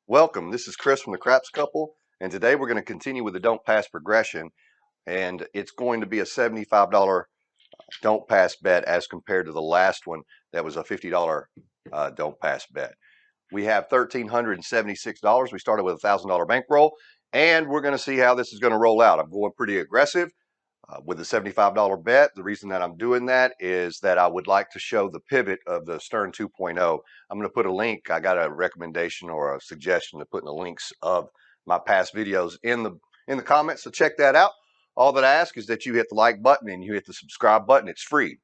Welcome, this is Chris from the Craps Couple, and today we're going to continue with the don't pass progression, and it's going to be a $75 don't pass bet as compared to the last one that was a $50 don't pass bet. We have $1,376. We started with a $1,000 bankroll, and we're going to see how this is going to roll out. I'm going pretty aggressive. With the $75 bet, the reason that I'm doing that is that I would like to show the pivot of the Stearn 2.0. I'm going to put a link. I got a recommendation or a suggestion to put in the links of my past videos in the comments, so check that out. All that I ask is that you hit the like button and you hit the subscribe button. It's free.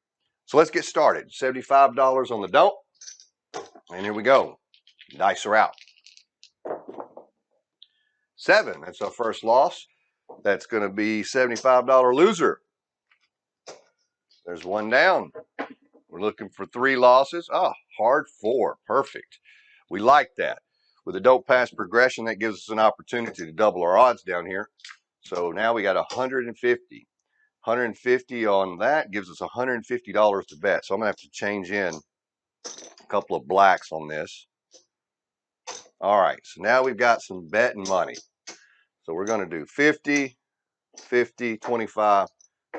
So let's get started. $75 on the don't, and here we go. Dice are out. 7, that's our first loss. That's going to be $75 loser. There's one down. We're looking for 3 losses. Oh, hard 4. Perfect. We like that. With a don't pass progression, that gives us an opportunity to double our odds down here. So now we got 150. 150 on that gives us $150 to bet. So I'm going to have to change in a couple of blacks on this. All right, so now we've got some betting money. So we're going to do 50, 50, 25,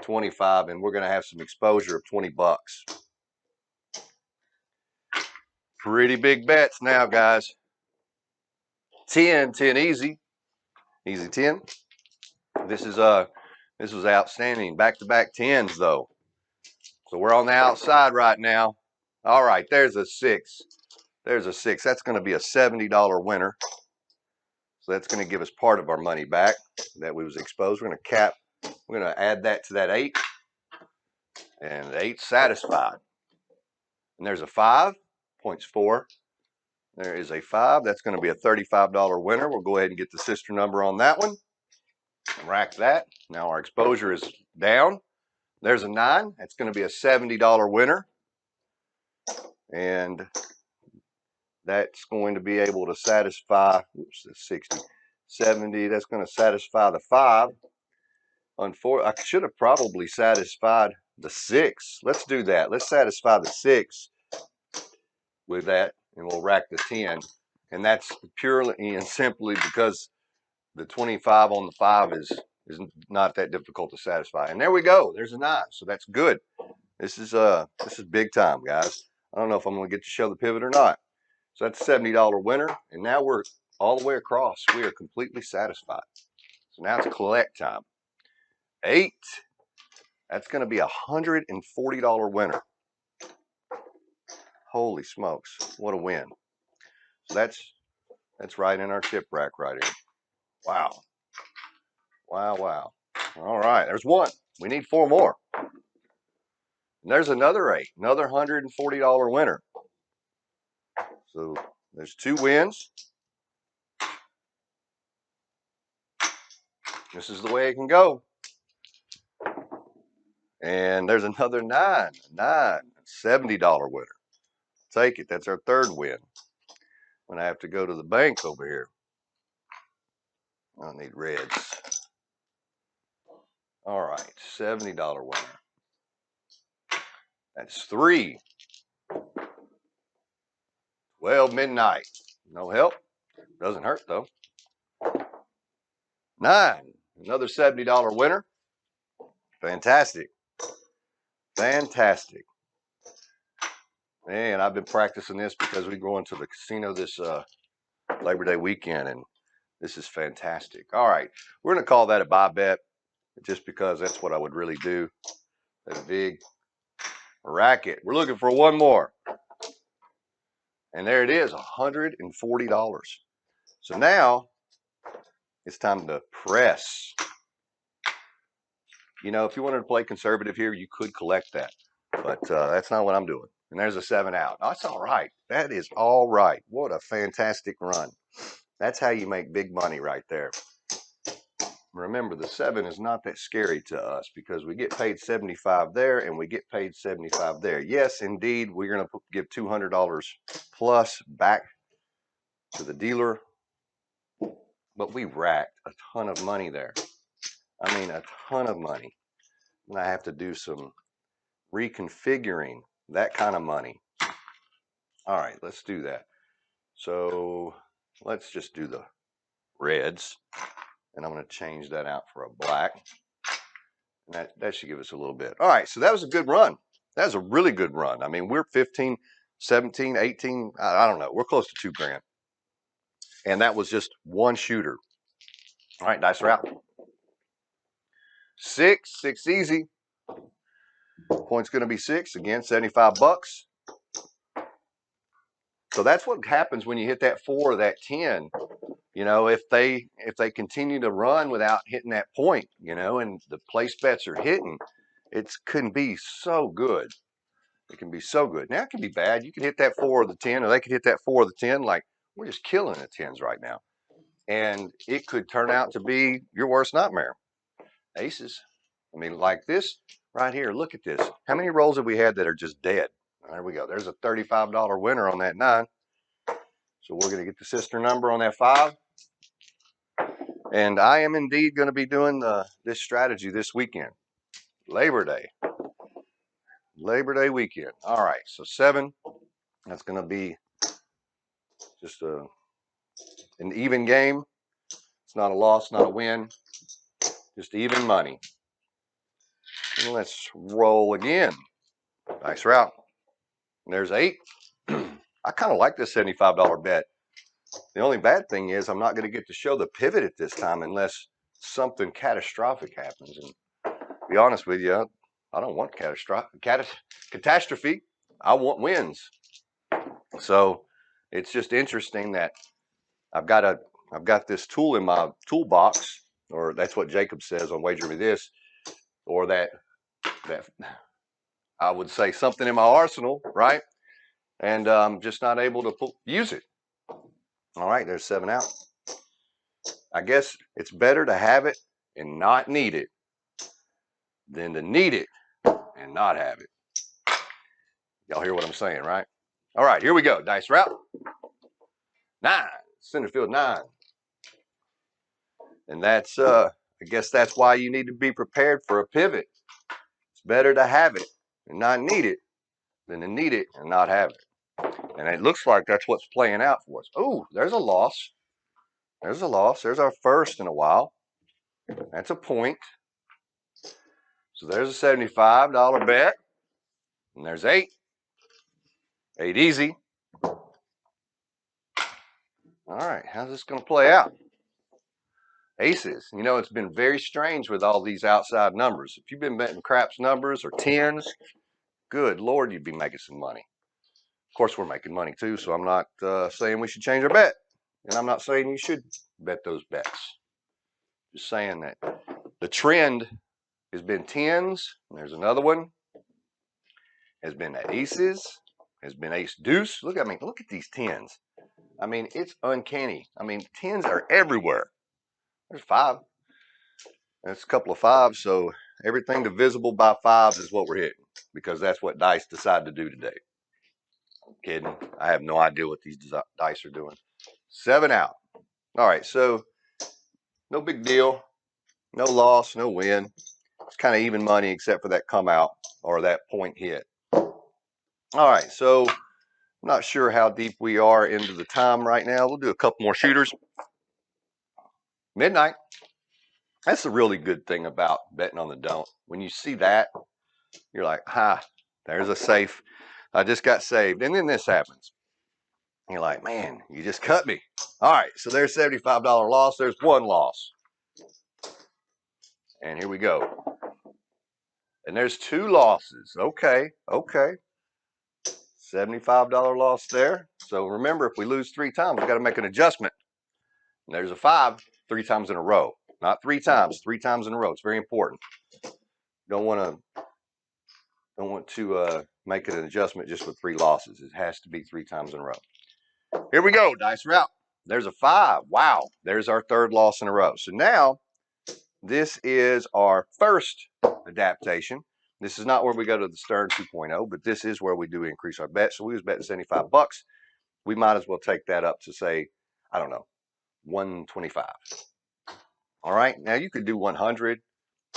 25, and we're going to have some exposure of 20 bucks. Pretty big bets now, guys. 10 easy 10. This was outstanding. Back-to-back 10s though. So we're on the outside right now. All right, there's a 6. There's a 6. That's going to be a $70 winner. So that's going to give us part of our money back that we was exposed. We're going to add that to that 8. And 8 satisfied. And there's a 5, points 4. There is a 5. That's going to be a $35 winner. We'll go ahead and get the sister number on that one. Rack that. Now our exposure is down. There's a 9. That's going to be a $70 winner. And that's going to be able to satisfy, oops, 60, 70. That's going to satisfy the 5. I should have probably satisfied the 6. Let's do that. Let's satisfy the 6 with that, and we'll rack the 10. And that's purely and simply because the 25 on the 5 is not that difficult to satisfy. And there we go. There's a 9. So that's good. This is big time, guys. I don't know if I'm going to get to show the pivot or not. So that's a $70 winner, and now we're all the way across. We are completely satisfied. So now it's collect time. 8. That's going to be a $140 winner. Holy smokes! What a win! So that's right in our chip rack right here. Wow! Wow! Wow! All right, there's 1. We need 4 more. And there's another 8, another $140 winner. So there's 2 wins. This is the way it can go. And there's another 9, $70 winner. Take it. That's our 3rd win. When I have to go to the bank over here. I need reds. All right, $70 winner. That's 3. 12 midnight. No help. Doesn't hurt though. 9. Another $70 winner. Fantastic. Fantastic. Man, I've been practicing this because we're going to the casino this Labor Day weekend, and this is fantastic. All right, we're going to call that a buy bet just because that's what I would really do. That big racket. We're looking for 1 more. And there it is, $140. So now it's time to press. You know, if you wanted to play conservative here, you could collect that. But that's not what I'm doing. And there's a 7 out. That's all right. That is all right. What a fantastic run. That's how you make big money right there. Remember, the 7 is not that scary to us because we get paid 75 there and we get paid 75 there. Yes, indeed, we're going to give $200 plus back to the dealer, but we racked a ton of money there. I mean, a ton of money. And I have to do some reconfiguring that kind of money. All right, let's do that. So let's just do the reds. And I'm going to change that out for a black. And that should give us a little bit. All right, so that was a good run. That was a really good run. I mean, we're 15, 17, 18, I don't know. We're close to 2 grand. And that was just one shooter. All right, dice are out. 6 easy. Point's going to be 6, again, 75 bucks. So that's what happens when you hit that 4 or that 10. You know, if they continue to run without hitting that point, you know, and the place bets are hitting, it can be so good. It can be so good. Now it can be bad. You can hit that 4 or the 10, or they could hit that 4 or the 10. Like, we're just killing the 10s right now. And it could turn out to be your worst nightmare. Aces. I mean, like this right here. Look at this. How many rolls have we had that are just dead? There we go. There's a $35 winner on that 9. So we're going to get the sister number on that 5. And I am indeed going to be doing this strategy this weekend. Labor Day weekend. All right, so 7. That's going to be just an even game. It's not a loss, not a win. Just even money. And let's roll again. Nice route. And there's 8. I kind of like this $75 bet. The only bad thing is I'm not going to get to show the pivot at this time unless something catastrophic happens. And to be honest with you, I don't want catastrophe. I want wins. So it's just interesting that I've got this tool in my toolbox, or that's what Jacob says on Wager Me This, or that I would say something in my arsenal, right? And I'm just not able to use it. All right, there's 7 out. I guess it's better to have it and not need it than to need it and not have it. Y'all hear what I'm saying, right? All right, here we go. Dice route. 9. Center field 9. And that's, I guess that's why you need to be prepared for a pivot. It's better to have it and not need it than to need it and not have it. And it looks like that's what's playing out for us. Oh, there's a loss. There's a loss. There's our first in a while. That's a point. So there's a $75 bet. And there's 8. 8 easy. All right, how's this going to play out? Aces. You know, it's been very strange with all these outside numbers. If you've been betting craps numbers or 10s, good Lord, you'd be making some money. Of course, we're making money too, so I'm not saying we should change our bet. And I'm not saying you should bet those bets. Just saying that the trend has been 10s. And there's another one. Has been aces. Has been ace deuce. Look at me. Look at these 10s. I mean, it's uncanny. I mean, 10s are everywhere. There's 5. That's a couple of 5s. So everything divisible by 5s is what we're hitting, because that's what dice decide to do today. I'm kidding. I have no idea what these dice are doing. 7 out. All right, so no big deal. No loss, no win. It's kind of even money except for that come out or that point hit. All right, so I'm not sure how deep we are into the time right now. We'll do a couple more shooters. Midnight. That's the really good thing about betting on the don't. When you see that, you're like, there's a safe. I just got saved. And then this happens. You're like, man, you just cut me. All right, so there's $75 loss. There's 1 loss. And here we go. And there's 2 losses. Okay. $75 loss there. So remember, if we lose 3 times, we got to make an adjustment. And there's a 5 3 times in a row. Not 3 times, 3 times in a row. It's very important. Don't want to make an adjustment just with 3 losses. It has to be 3 times in a row. Here we go. Dice route. There's a 5. Wow. There's our 3rd loss in a row. So now this is our first adaptation. This is not where we go to the Stearn 2.0, but this is where we do increase our bet. So we was betting 75 bucks. We might as well take that up to, say, I don't know, 125. All right. Now you could do 100.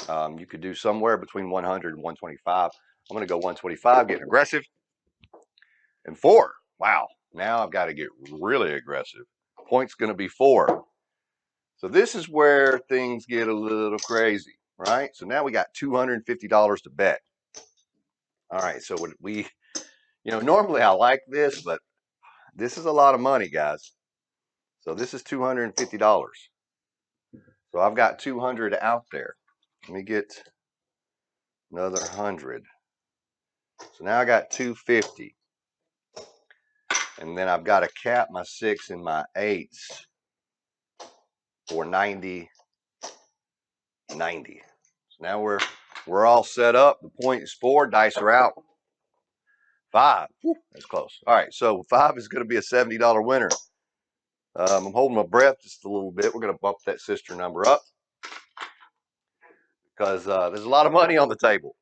You could do somewhere between 100 and 125. I'm going to go 125, getting aggressive. And 4. Wow. Now I've got to get really aggressive. Point's going to be 4. So this is where things get a little crazy, right? So now we got $250 to bet. All right, so we, normally I like this, but this is a lot of money, guys. So this is $250. So I've got 200 out there. Let me get another 100. So now I got 250. And then I've got to cap my 6 and my 8s for 90. So now we're all set up. The point is 4. Dice are out. 5. Whew, that's close. All right, so 5 is going to be a $70 winner. I'm holding my breath just a little bit. We're going to bump that sister number up because there's a lot of money on the table.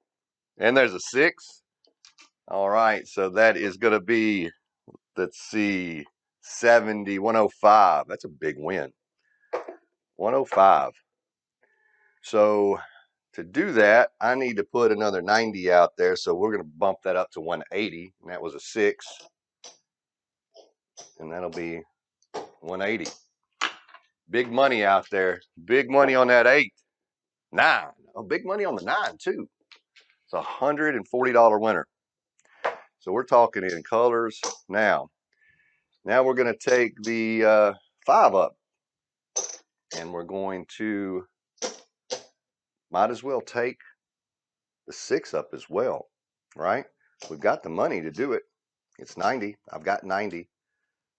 And there's a 6. All right, so that is going to be, let's see, 70, 105. That's a big win. 105. So to do that, I need to put another 90 out there. So we're going to bump that up to 180. And that was a 6. And that'll be 180. Big money out there. Big money on that 8. 9. Oh, big money on the 9 too. It's a $140 winner. So we're talking in colors now. Now we're going to take the 5 up. And we're going to, might as well take the 6 up as well, right? We've got the money to do it. It's 90. I've got 90.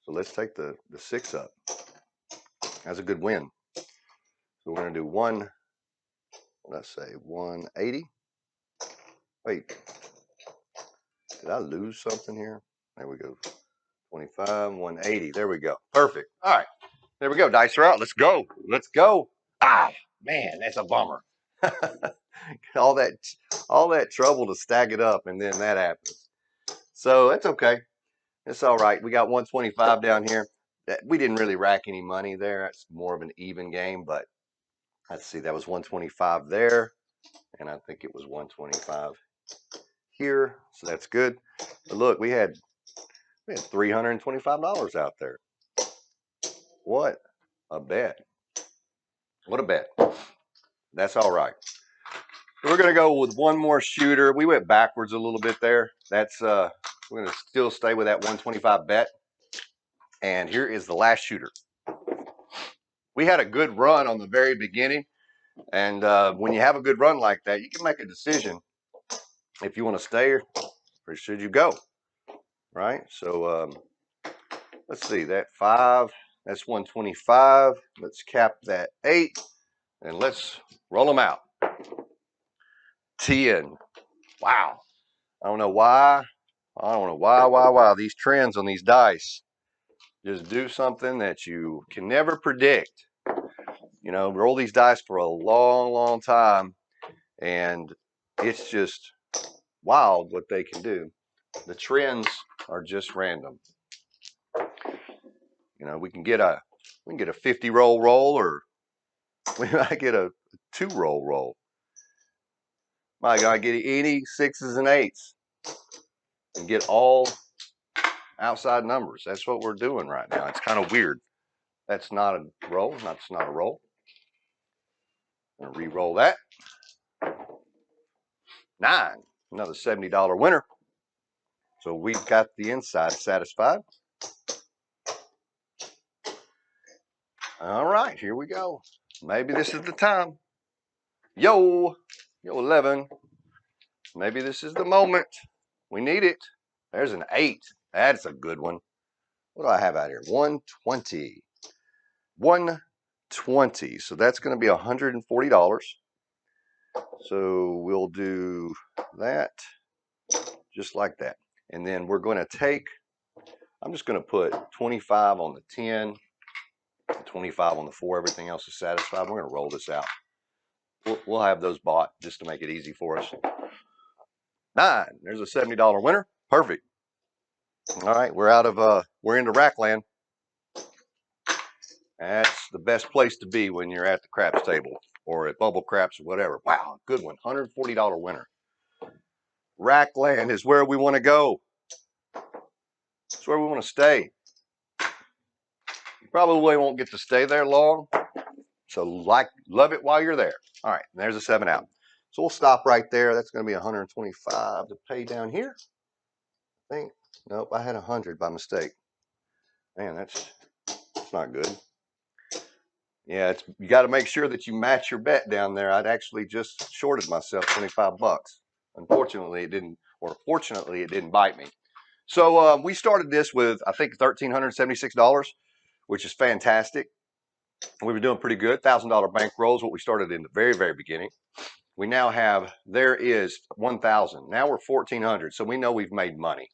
So let's take the 6 up. That's a good win. So we're going to do let's say 180. Wait, did I lose something here? There we go. 25, 180. There we go. Perfect. All right. There we go. Dice are out. Let's go. Let's go. Ah, man, that's a bummer. all that trouble to stack it up, and then that happens. So that's okay. It's all right. We got 125 down here. We didn't really rack any money there. It's more of an even game, but let's see. That was 125 there, and I think it was 125 here. So that's good. But look, we had $325 out there. What a bet. What a bet. That's all right. We're going to go with one more shooter. We went backwards a little bit there. That's we're going to still stay with that 125 bet. And here is the last shooter. We had a good run on the very beginning. And when you have a good run like that, you can make a decision if you want to stay or should you go, right? So let's see, that 5, that's 125. Let's cap that 8, and let's roll them out. 10. Wow. I don't know why. Why. These trends on these dice just do something that you can never predict. Roll these dice for a long, long time, and it's just wild what they can do. The trends are just random. We can get a 50 roll, or we might get a 2 roll. My God, get any 6s and 8s and get all outside numbers. That's what we're doing right now. It's kind of weird. That's not a roll. That's not a roll. I'm going to re-roll that. 9. Another $70 winner. So we've got the inside satisfied. All right, here we go. Maybe this is the time. Yo 11. Maybe this is the moment. We need it. There's an 8. That's a good one. What do I have out here? 120. 120. So that's going to be $140. So we'll do that just like that. And then we're going to take, I'm just going to put 25 on the 10, 25 on the 4. Everything else is satisfied. We're going to roll this out. We'll have those bought just to make it easy for us. 9. There's a $70 winner. Perfect. All right, we're into rack land. That's the best place to be when you're at the craps table or at bubble craps or whatever. Wow, good one. $140 winner. Rack land is where we want to go. It's where we want to stay. probably won't get to stay there long. So love it while you're there. All right, there's a 7 out. So we'll stop right there. That's going to be 125 to pay down here. I think. Nope, I had 100 by mistake. Man, that's not good. Yeah, you got to make sure that you match your bet down there. I'd actually just shorted myself 25 bucks. Unfortunately, it didn't, or fortunately, it didn't bite me. So we started this with, I think, $1,376, which is fantastic. We were doing pretty good. $1,000 bankroll is what we started in the very, very beginning. We now have, there is 1,000. Now we're 1,400. So we know we've made money.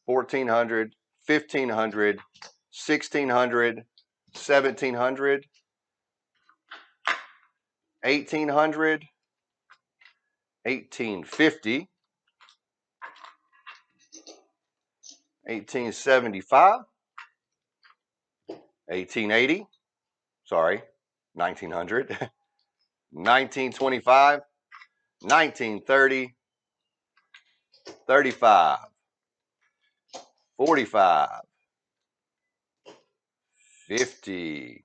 1,400, 1,500, 1,600, 1,700, 1,800, 1,850, 1,875, 1,880, sorry, 1,900, 1,925, 1,930, 35, 45, 50,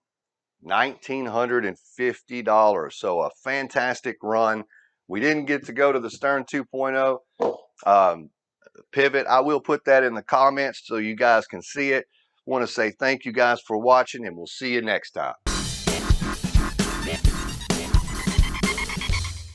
$1,950. So a fantastic run. We didn't get to go to the Stearn 2.0 pivot. I will put that in the comments so you guys can see it. I want to say thank you guys for watching, and we'll see you next time.